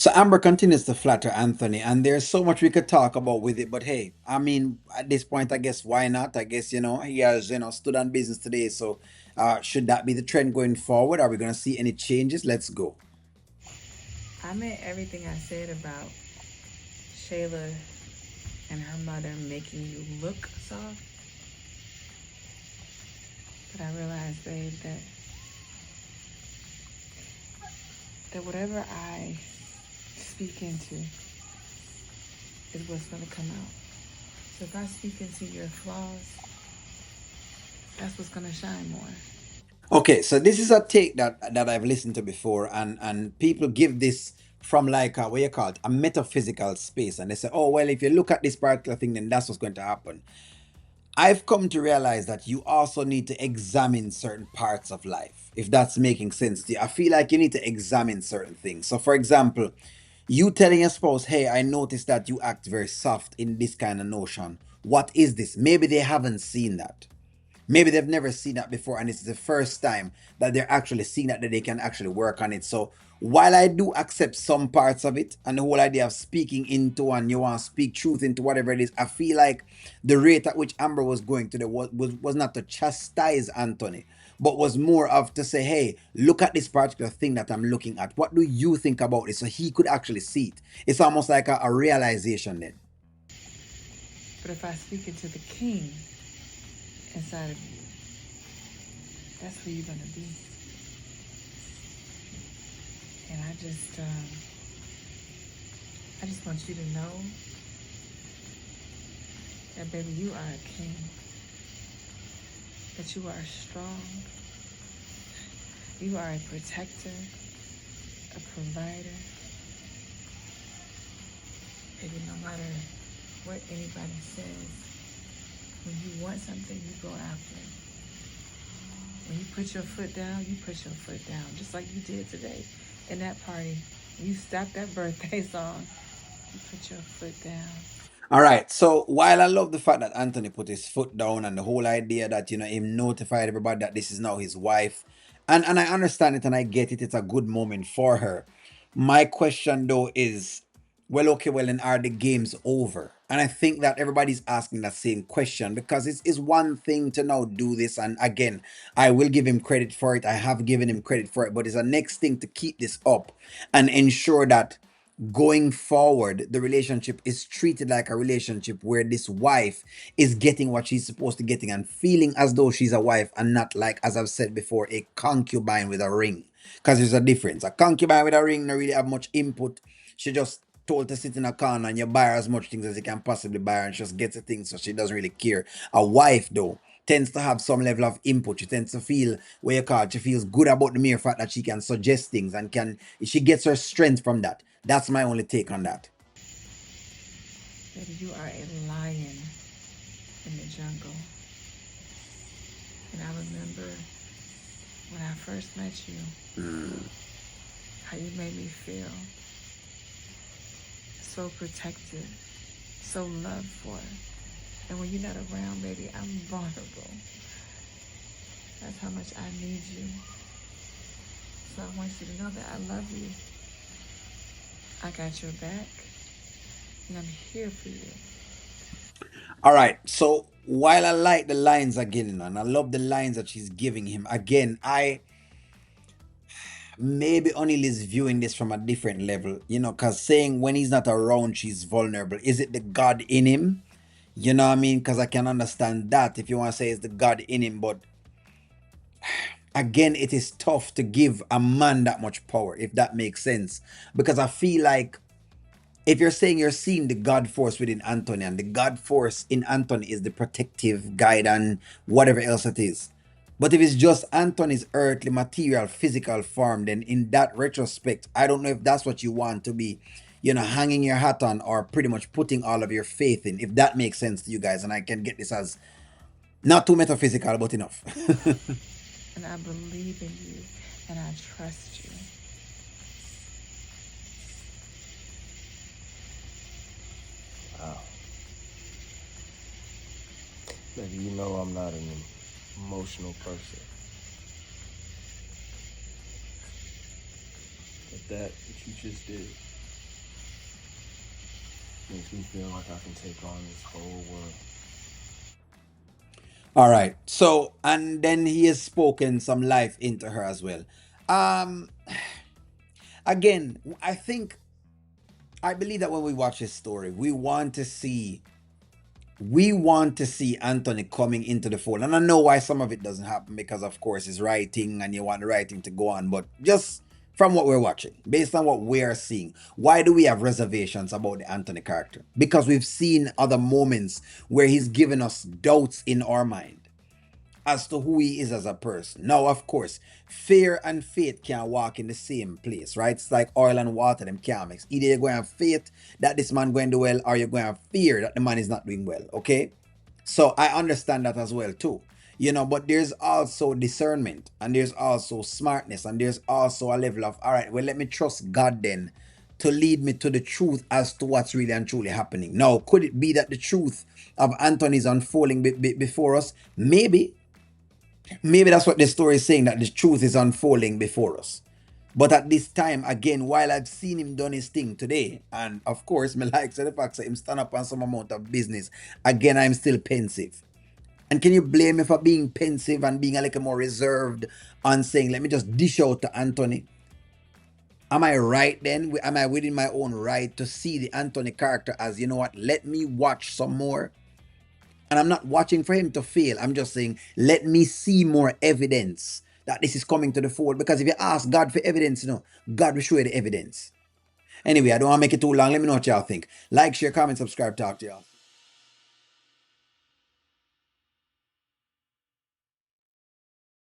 So Amber continues to flatter Anthony, and there's so much we could talk about with it. But hey, I mean, at this point, I guess why not? I guess he has stood on business today. So, should that be the trend going forward? Are we gonna see any changes? Let's go. I meant everything I said about Shayla and her mother making you look soft, but I realized, babe, that whatever I speak into is what's gonna come out. So if I speak into your flaws, that's what's gonna shine more. Okay, so this is a take that I've listened to before, and people give this from like what you call it, a metaphysical space, and they say, oh well, if you look at this particular thing, then that's what's going to happen. I've come to realize that you also need to examine certain parts of life, if that's making sense to you. I feel like you need to examine certain things. So, for example, you telling your spouse, hey, I noticed that you act very soft in this kind of notion. What is this? Maybe they haven't seen that. Maybe they've never seen that before, and it's the first time that they're actually seeing that they can actually work on it. So while I do accept some parts of it and the whole idea of speaking into and you want to speak truth into whatever it is, I feel like the rate at which Amber was going to the was not to chastise Anthony, but was more of to say, hey, look at this particular thing that I'm looking at. What do you think about it? So he could actually see it. It's almost like a realization then. But if I speak into the king inside of you, that's where you're gonna be. And I just want you to know that, baby, you are a king. That you are strong. You are a protector, a provider. Baby, no matter what anybody says, when you want something, you go after it. When you put your foot down, you put your foot down, just like you did today in that party. You stopped that birthday song. You put your foot down. All right. So while I love the fact that Anthony put his foot down and the whole idea that him notified everybody that this is now his wife, and I understand it and I get it. It's a good moment for her. My question though is, well, okay, well, then are the games over? And I think that everybody's asking that same question because it's one thing to now do this, and again, I will give him credit for it. I have given him credit for it, but it's a next thing to keep this up and ensure that going forward the relationship is treated like a relationship where this wife is getting what she's supposed to getting and feeling as though she's a wife and not like, as I've said before, a concubine with a ring, because there's a difference. A concubine with a ring don't really have much input. She just told to sit in a corner and you buy her as much things as you can possibly buy her and she just gets the things, so she doesn't really care. A wife though tends to have some level of input. She tends to feel where you call it, she feels good about the mere fact that she can suggest things and can she gets her strength from that. That's my only take on that. Baby, you are a lion in the jungle. And I remember when I first met you, how you made me feel so protected, so loved for. And when you're not around, baby, I'm vulnerable. That's how much I need you. So I want you to know that I love you. I got your back, and I'm here for you. All right. So while I like the lines again, and I love the lines that she's giving him, again, I maybe O'Neill is viewing this from a different level, because saying when he's not around, she's vulnerable. Is it the God in him? You know what I mean? Because I can understand that if you want to say it's the God in him, but again, it is tough to give a man that much power, if that makes sense. Because I feel like if you're saying you're seeing the God force within Anthony, and the God force in Anthony is the protective guide and whatever else it is. But if it's just Anthony's earthly material physical form, then in that retrospect, I don't know if that's what you want to be, hanging your hat on or pretty much putting all of your faith in, if that makes sense to you guys. And I can get this as not too metaphysical, but enough. And I believe in you, and I trust you. Wow. Maybe you know I'm not an emotional person. But that what you just did, Makes me feel like I can take on this whole world. All right. So, and then he has spoken some life into her as well. Um, Again, I believe that when we watch this story, we want to see Anthony coming into the fold. And I know why some of it doesn't happen because, of course, it's writing and you want the writing to go on. But just from what we're watching, based on what we're seeing, why do we have reservations about the Anthony character? Because we've seen other moments where he's given us doubts in our mind as to who he is as a person. Now, of course, fear and faith can't walk in the same place, right? It's like oil and water, them can't mix. Either you're going to have faith that this man going to do well, or you're going to have fear that the man is not doing well, okay? So I understand that as well too. But there's also discernment and there's also smartness and there's also a level of, all right, well, let me trust God then to lead me to the truth as to what's really and truly happening. Now, could it be that the truth of Anthony is unfolding before us? Maybe that's what the story is saying, that the truth is unfolding before us. But at this time, again, while I've seen him done his thing today, and of course, me like the fact that him stand up on some amount of business, again, I'm still pensive. And can you blame me for being pensive and being a little more reserved on saying, let me just dish out to Anthony? Am I right then? Am I within my own right to see the Anthony character as, you know what, let me watch some more? And I'm not watching for him to fail. I'm just saying, let me see more evidence that this is coming to the fore. Because if you ask God for evidence, God will show you the evidence. Anyway, I don't want to make it too long. Let me know what y'all think. Like, share, comment, subscribe, talk to y'all.